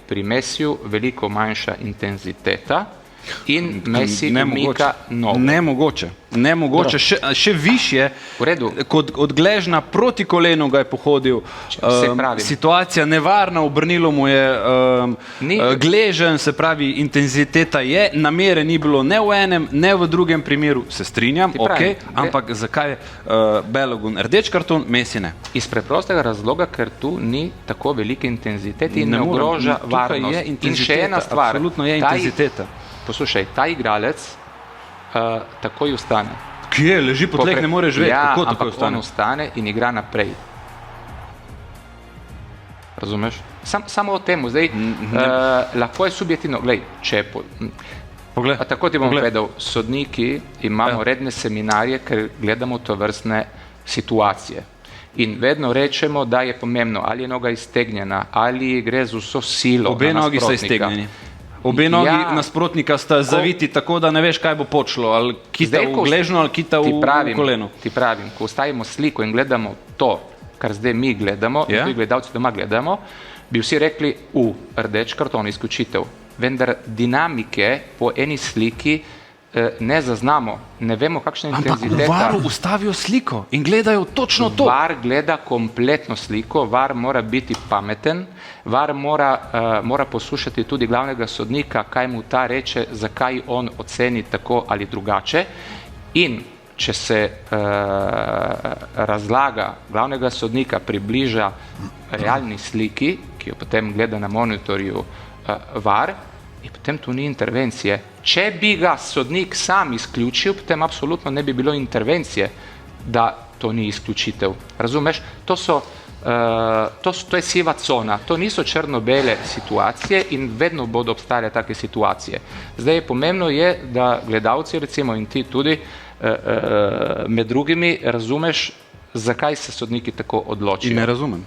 pri Mesiju veliko manjša intenziteta in Messi umika nogo. Nemogoče. Še višje, kot od gležna proti kolenu ga je pohodil. Situacija nevarna, obrnilo mu je gležen, se pravi, intenziteta je, namere ni bilo ne v enem, ne v drugem primeru, se strinjam, ampak zakaj Balogun rdeč karton, Messi ne? Iz preprostega razloga, ker tu ni tako velike intenzitete in ne ogroža varnost. In še ena stvar, absolutno je intenziteta. Poslušaj, ta igralec takoj ustane. Kje? Leži po tleh, ne more živeti. Ja, kako takoj ampak on ustane in igra naprej. Razumeš? Samo o temu. Zdaj, lahko je subjektivno. Glej, če tako ti bom povedal, sodniki imamo redne seminarje, ker gledamo tovrstne situacije. In vedno rečemo, da je pomembno, ali je noga iztegnjena, ali gre z vso silo. Obe nogi so iztegnjeni. Obe nogi nasprotnika sta zaviti tako, da ne veš, kaj bo počlo, ali kita v gležno, ali kita v koleno. Ti pravim, ko ustavimo sliko in gledamo to, kar zdaj mi gledamo, in tudi gledalci doma gledamo, bi vsi rekli, rdeč karton, izključitev. Vendar dinamike po eni sliki ne zaznamo, ne vemo, kakšna je intenziteta. Ampak v VAR-u ustavijo sliko in gledajo točno to. VAR gleda kompletno sliko, VAR mora biti pameten, VAR mora poslušati tudi glavnega sodnika, kaj mu ta reče, zakaj on oceni tako ali drugače. In če se razlaga glavnega sodnika približa realni sliki, ki jo potem gleda na monitorju VAR, in potem tu ni intervencije. Če bi ga sodnik sam izključil, potem absolutno ne bi bilo intervencije, da to ni izključitev. Razumeš? To je siva cona, to niso črno-bele situacije in vedno bodo obstajale take situacije. Zdaj pomembno je, da gledalci recimo in ti tudi med drugimi razumeš, zakaj se sodniki tako odločijo. In ne razumem.